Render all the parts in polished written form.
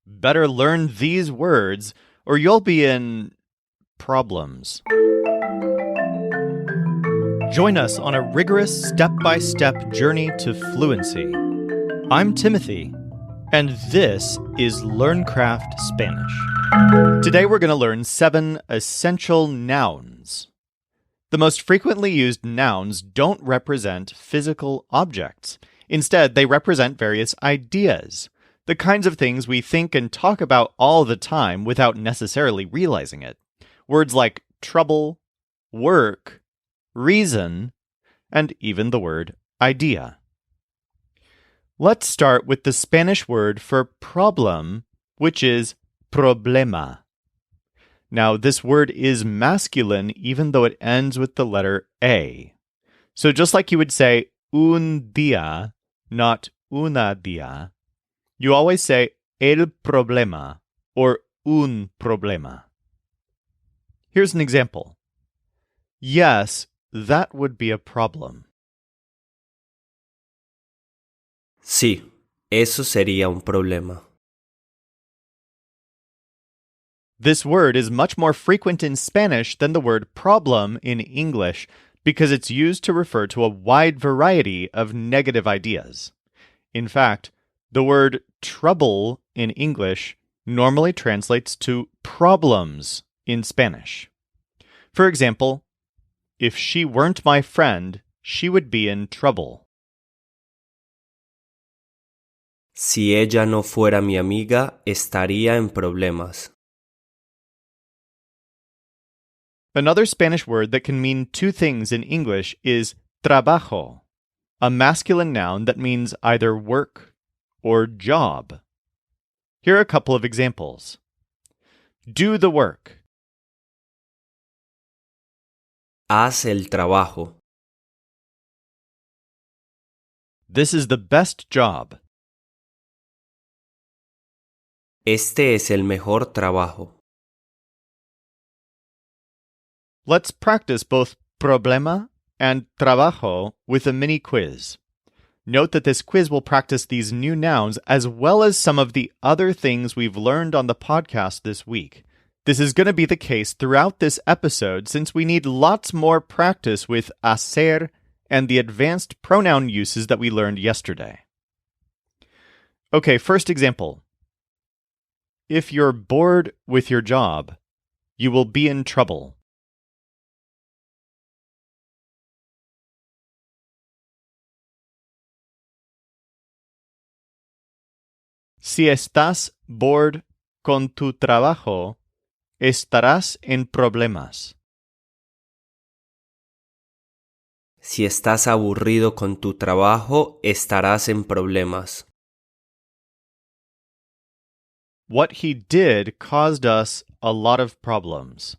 Better learn these words or you'll be in problems. Join us on a rigorous step-by-step journey to fluency. I'm Timothy, and this is LearnCraft Spanish. Today we're going to learn 7 essential nouns. The most frequently used nouns don't represent physical objects. Instead, they represent various ideas, the kinds of things we think and talk about all the time without necessarily realizing it. Words like trouble, work, reason, and even the word idea. Let's start with the Spanish word for problem, which is problema. Now, this word is masculine even though it ends with the letter A. So just like you would say un día, not una día, you always say el problema or un problema. Here's an example. Yes, that would be a problem. Sí, eso sería un problema. This word is much more frequent in Spanish than the word problem in English because it's used to refer to a wide variety of negative ideas. In fact, the word trouble in English normally translates to problems in Spanish. For example, if she weren't my friend, she would be in trouble. Si ella no fuera mi amiga, estaría en problemas. Another Spanish word that can mean 2 things in English is trabajo, a masculine noun that means either work or job. Here are a couple of examples. Do the work. Haz el trabajo. This is the best job. Este es el mejor trabajo. Let's practice both problema and trabajo with a mini quiz. Note that this quiz will practice these new nouns as well as some of the other things we've learned on the podcast this week. This is going to be the case throughout this episode since we need lots more practice with hacer and the advanced pronoun uses that we learned yesterday. Okay, first example. If you're bored with your job, you will be in trouble. Si estás bored con tu trabajo, estarás en problemas. Si estás aburrido con tu trabajo, estarás en problemas. What he did caused us a lot of problems.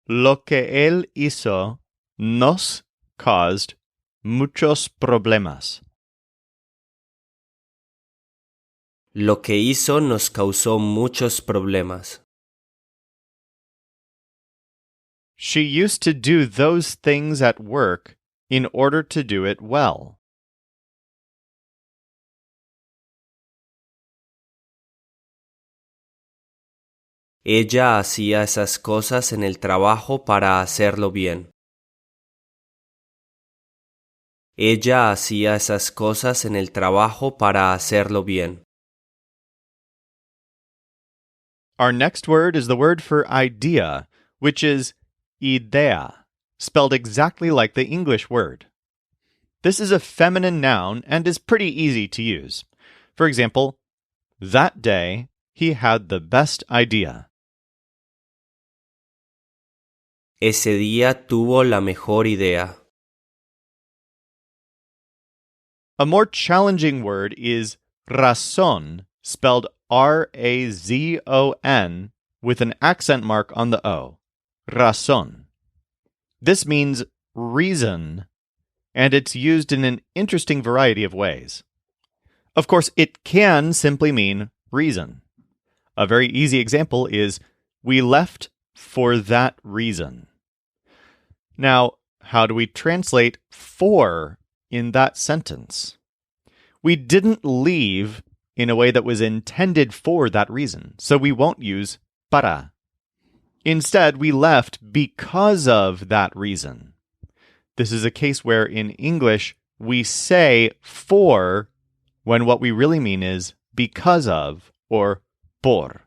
Lo que él hizo nos caused muchos problemas. Lo que hizo nos causó muchos problemas. She used to do those things at work in order to do it well. Ella hacía esas cosas en el trabajo para hacerlo bien. Ella hacía esas cosas en el trabajo para hacerlo bien. Our next word is the word for idea, which is idea, spelled exactly like the English word. This is a feminine noun and is pretty easy to use. For example, that day he had the best idea. Ese día tuvo la mejor idea. A more challenging word is razón, spelled R-A-Z-O-N, with an accent mark on the O. Razón. This means reason, and it's used in an interesting variety of ways. Of course, it can simply mean reason. A very easy example is, we left for that reason. Now, how do we translate for in that sentence? We didn't leave in a way that was intended for that reason, so we won't use para. Instead, we left because of that reason. This is a case where in English, we say for when what we really mean is because of or por.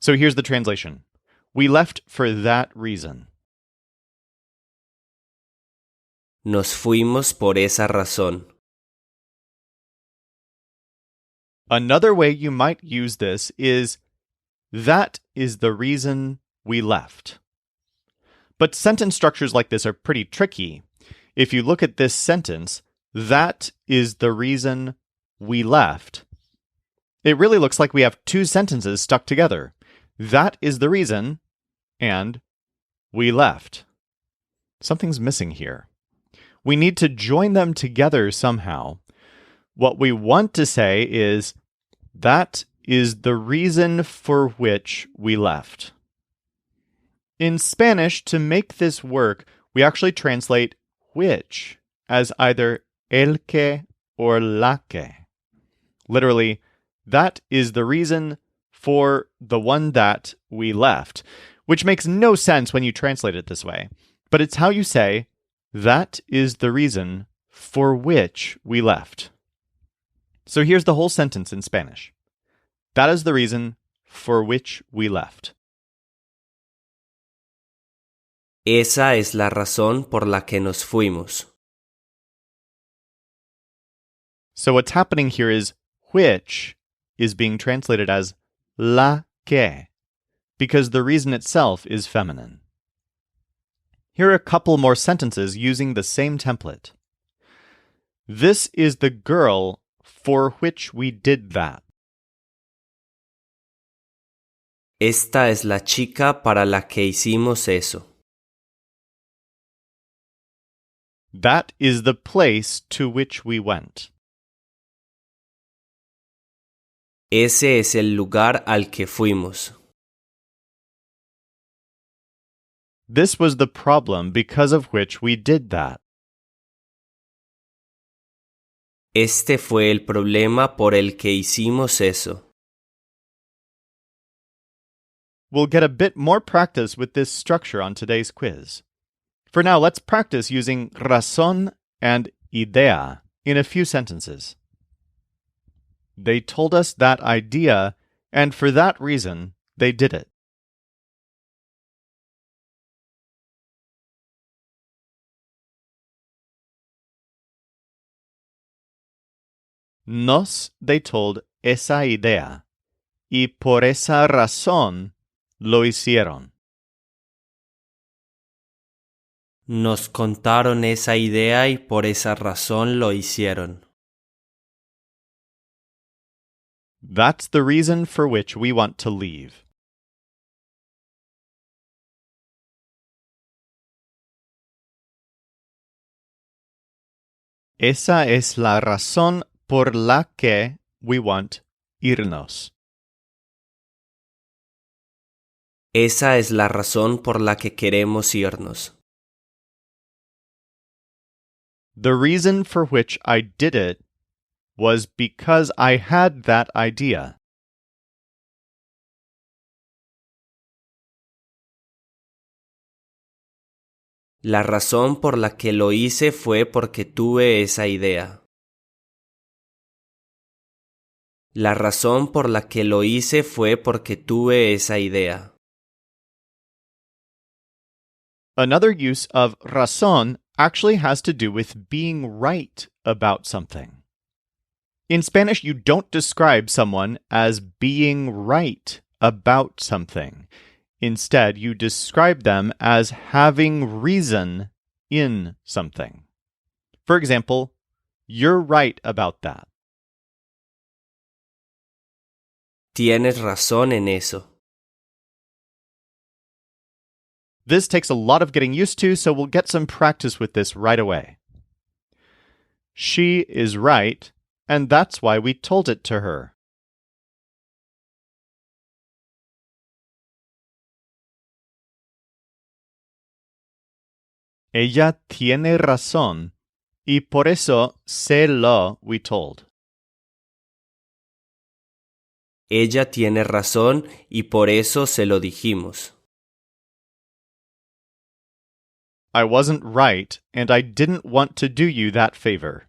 So here's the translation. We left for that reason. Nos fuimos por esa razón. Another way you might use this is that is the reason we left. But sentence structures like this are pretty tricky. If you look at this sentence, that is the reason we left. It really looks like we have two sentences stuck together. That is the reason, and we left. Something's missing here. We need to join them together somehow. What we want to say is, that is the reason for which we left. In Spanish, to make this work, we actually translate which as either el que or la que. Literally, that is the reason for the one that we left, which makes no sense when you translate it this way. But it's how you say, that is the reason for which we left. So here's the whole sentence in Spanish. That is the reason for which we left. Esa es la razón por la que nos fuimos. So what's happening here is which is being translated as la que, because the reason itself is feminine. Here are a couple more sentences using the same template. This is the girl for which we did that. Esta es la chica para la que hicimos eso. That is the place to which we went. Ese es el lugar al que fuimos. This was the problem because of which we did that. Este fue el problema por el que hicimos eso. We'll get a bit more practice with this structure on today's quiz. For now, let's practice using razón and idea in a few sentences. They told us that idea, and for that reason, they did it. Nos, they told esa idea, y por esa razón lo hicieron. Nos contaron esa idea y por esa razón lo hicieron. That's the reason for which we want to leave. Esa es la razón por la que we want irnos. Esa es la razón por la que queremos irnos. The reason for which I did it was because I had that idea. La razón por la que lo hice fue porque tuve esa idea. La razón por la que lo hice fue porque tuve esa idea. Another use of razón actually has to do with being right about something. In Spanish, you don't describe someone as being right about something. Instead, you describe them as having reason in something. For example, you're right about that. Tienes razón en eso. This takes a lot of getting used to, so we'll get some practice with this right away. She is right, and that's why we told it to her. Ella tiene razón, y por eso se lo we told. Ella tiene razón y por eso se lo dijimos. I wasn't right, and I didn't want to do you that favor.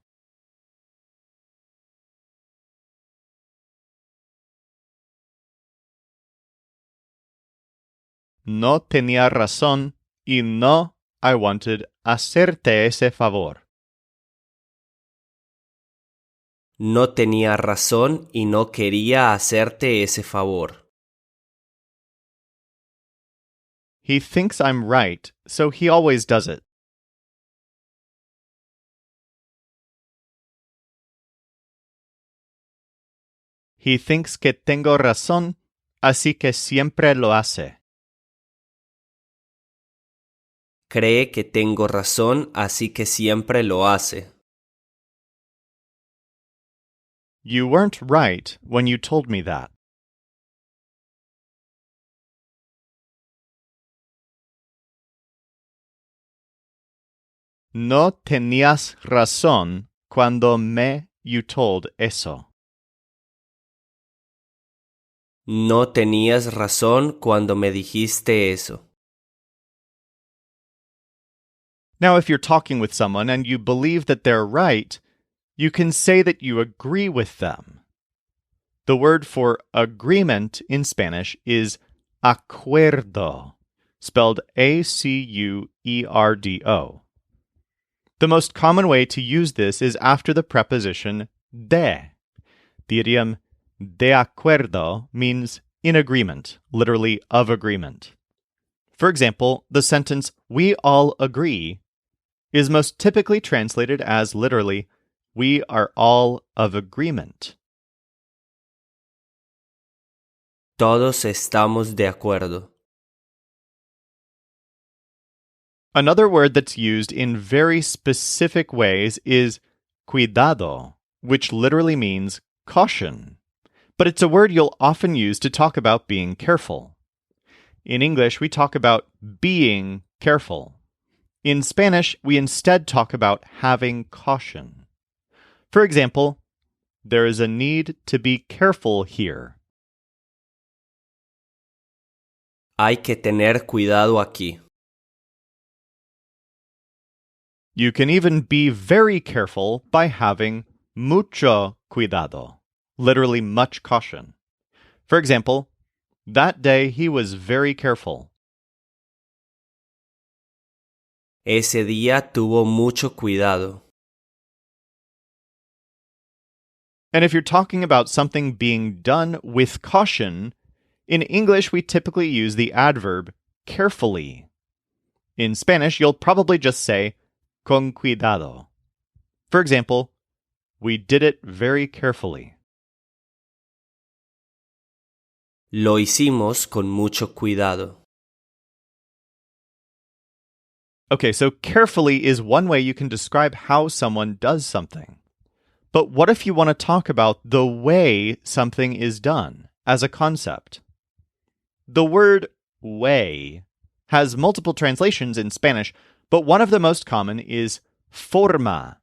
No tenía razón, y no I wanted hacerte ese favor. No tenía razón y no quería hacerte ese favor. He thinks I'm right, so he always does it. He thinks que tengo razón, así que siempre lo hace. Cree que tengo razón, así que siempre lo hace. You weren't right when you told me that. No tenías razón cuando you told eso. No tenías razón cuando me dijiste eso. Now, if you're talking with someone and you believe that they're right, you can say that you agree with them. The word for agreement in Spanish is acuerdo, spelled Acuerdo. The most common way to use this is after the preposition de. The idiom de acuerdo means in agreement, literally of agreement. For example, the sentence we all agree is most typically translated as literally we are all of agreement. Todos estamos de acuerdo. Another word that's used in very specific ways is cuidado, which literally means caution. But it's a word you'll often use to talk about being careful. In English, we talk about being careful. In Spanish, we instead talk about having caution. For example, there is a need to be careful here. Hay que tener cuidado aquí. You can even be very careful by having mucho cuidado, literally much caution. For example, that day he was very careful. Ese día tuvo mucho cuidado. And if you're talking about something being done with caution, in English we typically use the adverb carefully. In Spanish, you'll probably just say con cuidado. For example, we did it very carefully. Lo hicimos con mucho cuidado. Okay, so carefully is one way you can describe how someone does something. But what if you want to talk about the way something is done as a concept? The word way has multiple translations in Spanish, but one of the most common is forma,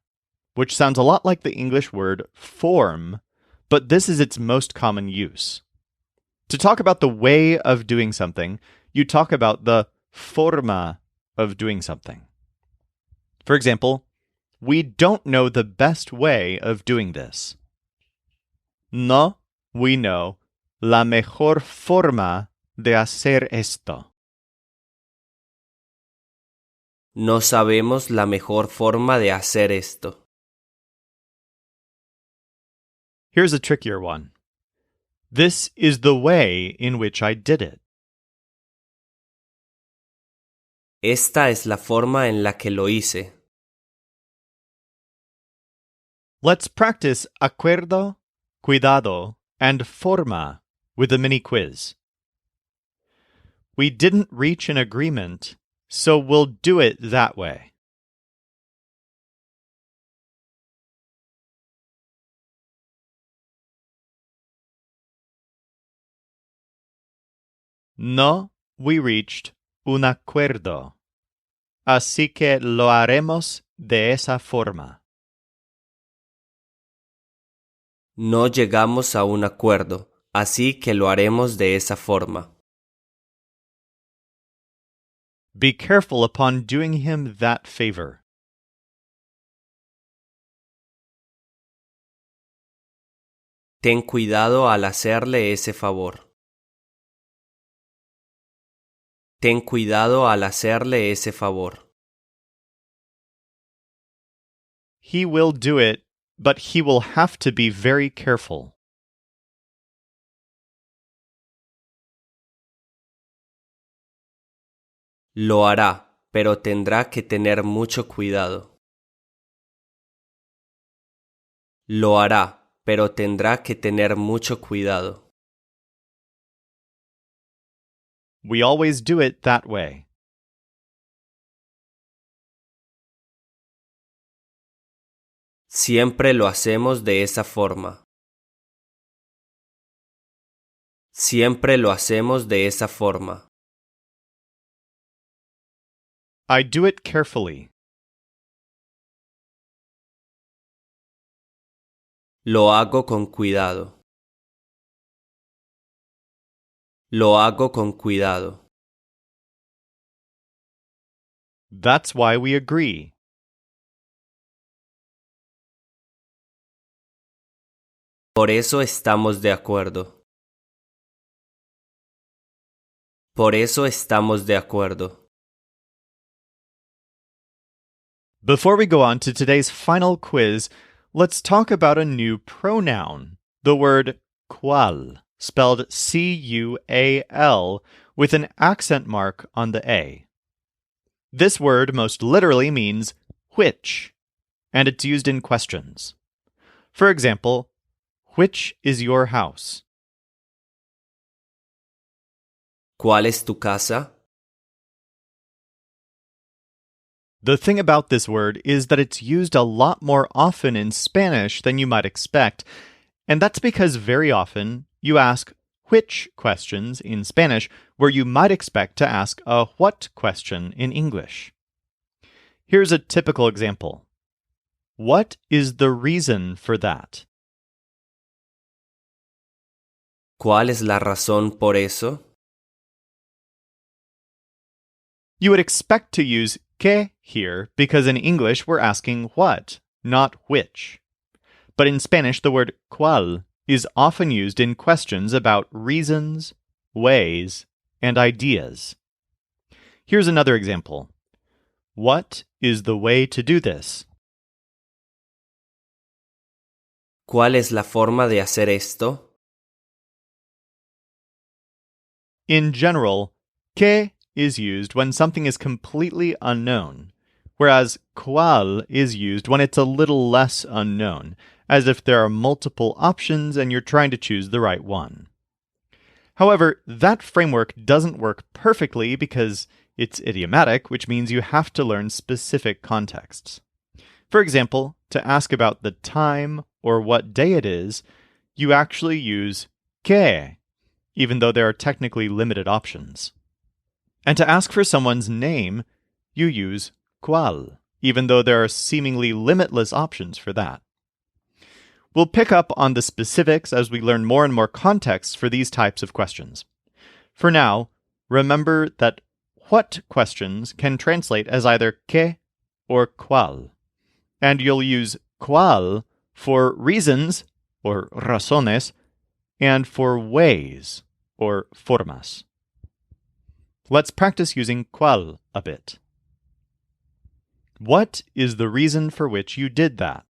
which sounds a lot like the English word form, but this is its most common use. To talk about the way of doing something, you talk about the forma of doing something. For example, we don't know the best way of doing this. No, we know la mejor forma de hacer esto. No sabemos la mejor forma de hacer esto. Here's a trickier one. This is the way in which I did it. Esta es la forma en la que lo hice. Let's practice acuerdo, cuidado, and forma with a mini quiz. We didn't reach an agreement, so we'll do it that way. No, we reached un acuerdo. así que lo haremos de esa forma. No llegamos a un acuerdo, así que lo haremos de esa forma. Be careful upon doing him that favor. Ten cuidado al hacerle ese favor. Ten cuidado al hacerle ese favor. He will do it, but he will have to be very careful. Lo hará, pero tendrá que tener mucho cuidado. Lo hará, pero tendrá que tener mucho cuidado. We always do it that way. Siempre lo hacemos de esa forma. Siempre lo hacemos de esa forma. I do it carefully. Lo hago con cuidado. Lo hago con cuidado. That's why we agree. Por eso estamos de acuerdo. Por eso estamos de acuerdo. Before we go on to today's final quiz, let's talk about a new pronoun, the word cual, spelled C-U-A-L, with an accent mark on the A. This word most literally means which, and it's used in questions. For example, which is your house? ¿Cuál es tu casa? The thing about this word is that it's used a lot more often in Spanish than you might expect, and that's because very often you ask which questions in Spanish where you might expect to ask a what question in English. Here's a typical example. What is the reason for that? ¿Cuál es la razón por eso? You would expect to use que here because in English we're asking what, not which. But in Spanish, the word cuál is often used in questions about reasons, ways, and ideas. Here's another example. What is the way to do this? ¿Cuál es la forma de hacer esto? In general, que is used when something is completely unknown, whereas cuál is used when it's a little less unknown, as if there are multiple options and you're trying to choose the right one. However, that framework doesn't work perfectly because it's idiomatic, which means you have to learn specific contexts. For example, to ask about the time or what day it is, you actually use que, even though there are technically limited options. And to ask for someone's name, you use cuál, even though there are seemingly limitless options for that. We'll pick up on the specifics as we learn more and more contexts for these types of questions. For now, remember that what questions can translate as either que or cuál. And you'll use cuál for reasons, or razones, and for ways, or formas. Let's practice using cuál a bit. What is the reason for which you did that?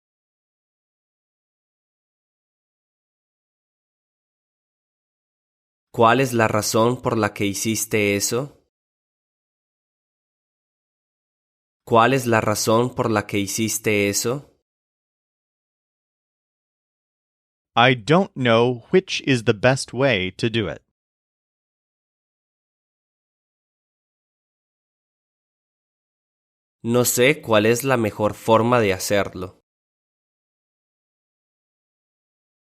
¿Cuál es la razón por la que hiciste eso? ¿Cuál es la razón por la que hiciste eso? I don't know which is the best way to do it. No sé cuál es la mejor forma de hacerlo.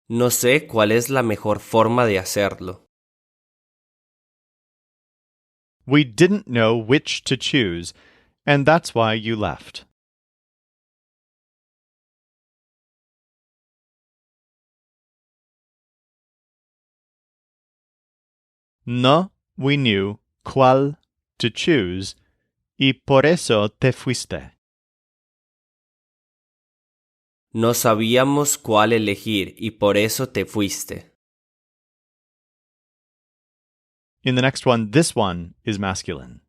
No sé cuál es la mejor forma de hacerlo. We didn't know which to choose, and that's why you left. No, we knew cuál to choose, y por eso te fuiste. No sabíamos cuál elegir y por eso te fuiste. In the next one, this one is masculine.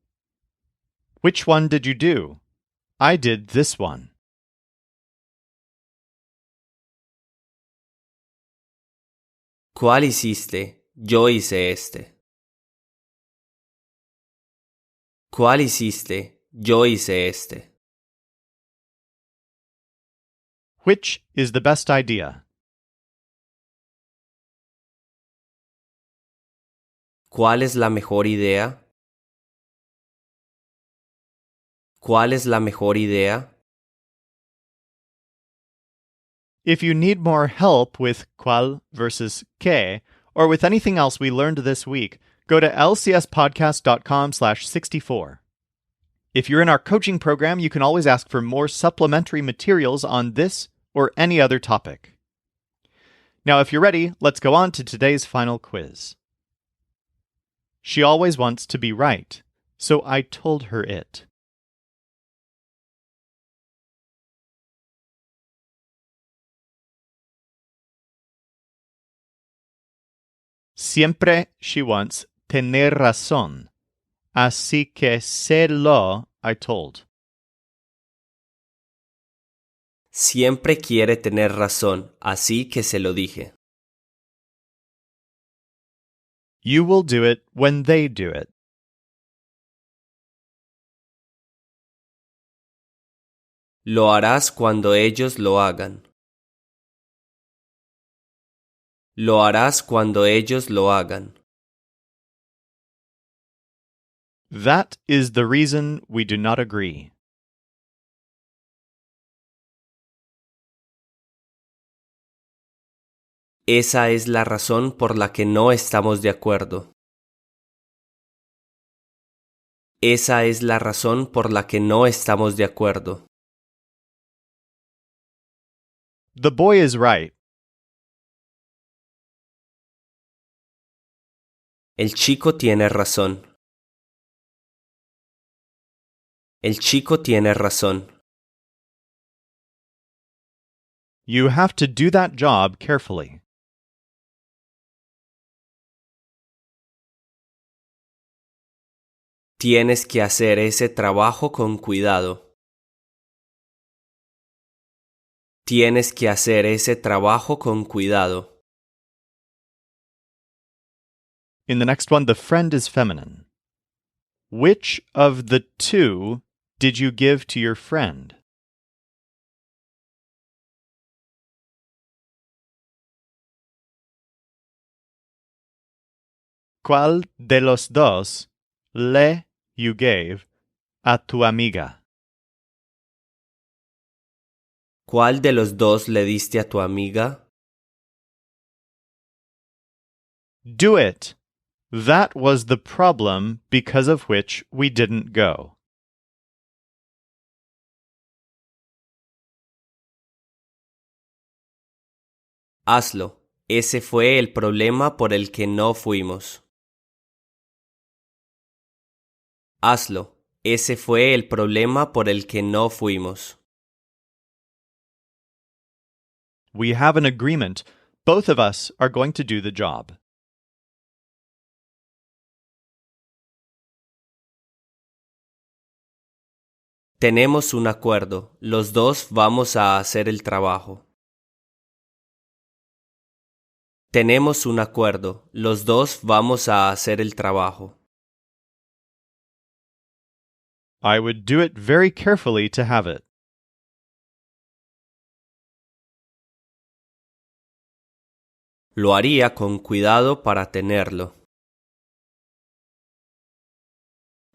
Which one did you do? I did this one. ¿Cuál hiciste? Yo hice este. ¿Cuál hiciste? Yo hice este. Which is the best idea? ¿Cuál es la mejor idea? ¿Cuál es la mejor idea? If you need more help with cuál versus qué, or with anything else we learned this week, go to lcspodcast.com/64. If you're in our coaching program, you can always ask for more supplementary materials on this or any other topic. Now, if you're ready, let's go on to today's final quiz. She always wants to be right, so I told her it. Siempre she wants tener razón, así que se lo I told. Siempre quiere tener razón, así que se lo dije. You will do it when they do it. Lo harás cuando ellos lo hagan. Lo harás cuando ellos lo hagan. That is the reason we do not agree. Esa es la razón por la que no estamos de acuerdo. Esa es la razón por la que no estamos de acuerdo. The boy is right. El chico tiene razón. El chico tiene razón. You have to do that job carefully. Tienes que hacer ese trabajo con cuidado. Tienes que hacer ese trabajo con cuidado. In the next one, the friend is feminine. Which of the two did you give to your friend? ¿Cuál de los dos le you gave a tu amiga? ¿Cuál de los dos le diste a tu amiga? Do it. That was the problem because of which we didn't go. Hazlo. Ese fue el problema por el que no fuimos. Hazlo. Ese fue el problema por el que no fuimos. We have an agreement. Both of us are going to do the job. Tenemos un acuerdo. Los dos vamos a hacer el trabajo. Tenemos un acuerdo. Los dos vamos a hacer el trabajo. I would do it very carefully to have it. Lo haría con cuidado para tenerlo.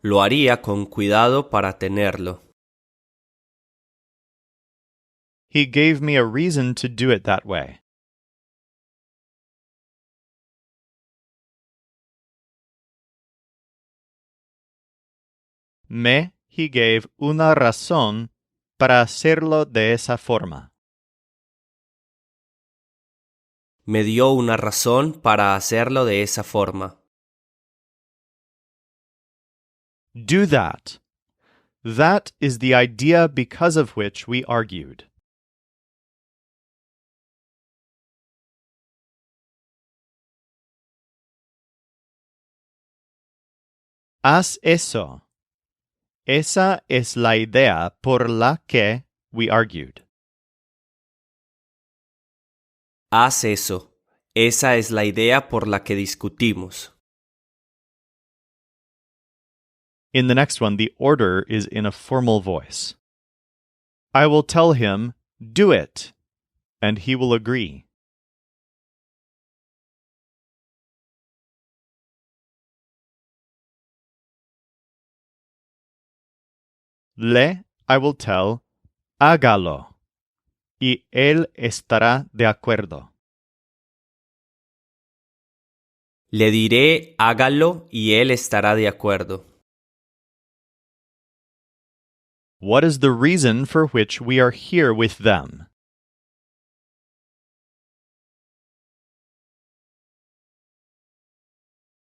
Lo haría con cuidado para tenerlo. He gave me a reason to do it that way. Me he gave una razón para hacerlo de esa forma. Me dio una razón para hacerlo de esa forma. Do that. That is the idea because of which we argued. Haz eso. Esa es la idea por la que we argued. Haz eso. Esa es la idea por la que discutimos. In the next one, the order is in a formal voice. I will tell him, do it, and he will agree. I will tell, hágalo, y él estará de acuerdo. Le diré, hágalo y él estará de acuerdo. What is the reason for which we are here with them?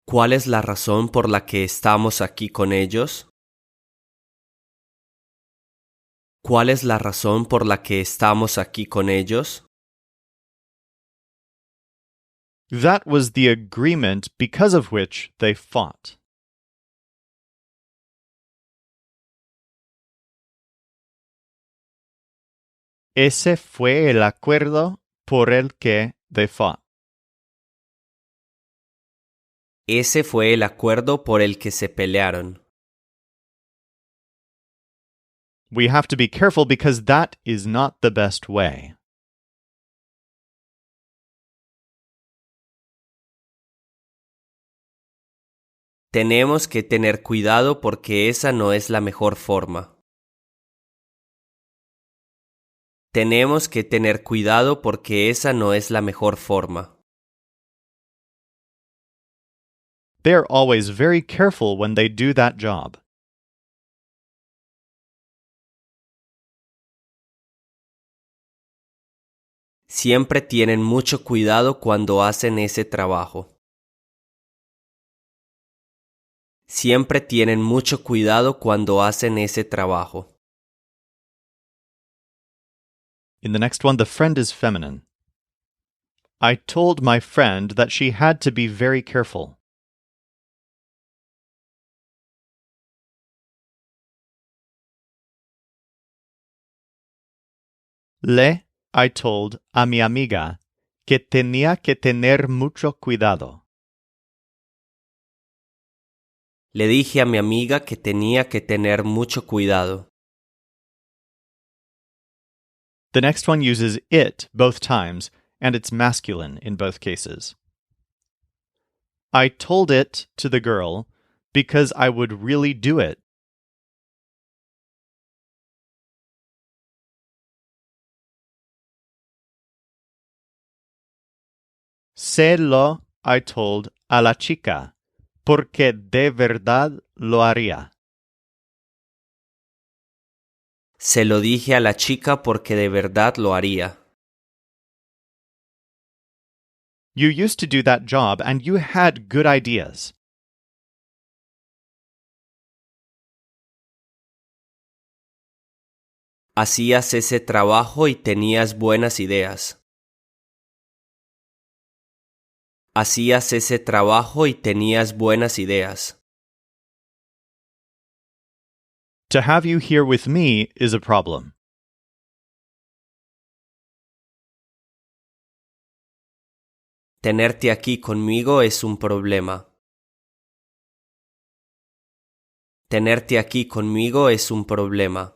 ¿Cuál es la razón por la que estamos aquí con ellos? ¿Cuál es la razón por la que estamos aquí con ellos? That was the agreement because of which they fought. Ese fue el acuerdo por el que they fought. Ese fue el acuerdo por el que se pelearon. We have to be careful because that is not the best way. Tenemos que tener cuidado porque esa no es la mejor forma. Tenemos que tener cuidado porque esa no es la mejor forma. They are always very careful when they do that job. Siempre tienen mucho cuidado cuando hacen ese trabajo. Siempre tienen mucho cuidado cuando hacen ese trabajo. In the next one, the friend is feminine. I told my friend that she had to be very careful. I told a mi amiga que tenía que tener mucho cuidado. Le dije a mi amiga que tenía que tener mucho cuidado. The next one uses it both times, and it's masculine in both cases. I told it to the girl because I would really do it. I told a la chica, porque de verdad lo haría. Se lo dije a la chica porque de verdad lo haría. You used to do that job and you had good ideas. Hacías ese trabajo y tenías buenas ideas. Hacías ese trabajo y tenías buenas ideas. To have you here with me is a problem. Tenerte aquí conmigo es un problema. Tenerte aquí conmigo es un problema.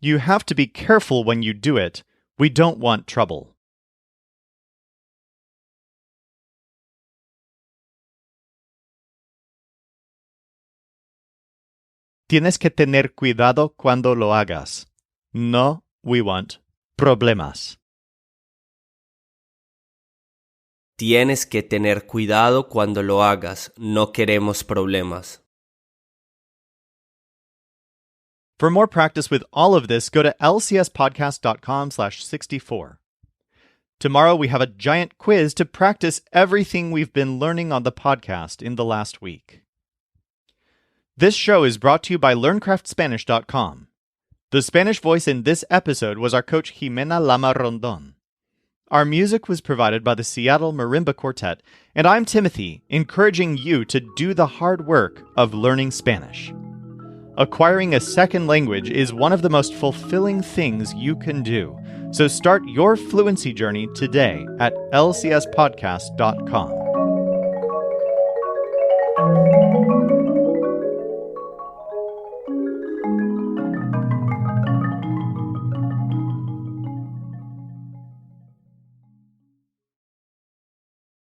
You have to be careful when you do it. We don't want trouble. Tienes que tener cuidado cuando lo hagas. No, we want problemas. Tienes que tener cuidado cuando lo hagas. No queremos problemas. For more practice with all of this, go to lcspodcast.com/64. Tomorrow we have a giant quiz to practice everything we've been learning on the podcast in the last week. This show is brought to you by LearnCraftSpanish.com. The Spanish voice in this episode was our coach Jimena Lama Rondon. Our music was provided by the Seattle Marimba Quartet, and I'm Timothy, encouraging you to do the hard work of learning Spanish. Acquiring a second language is one of the most fulfilling things you can do, so start your fluency journey today at lcspodcast.com.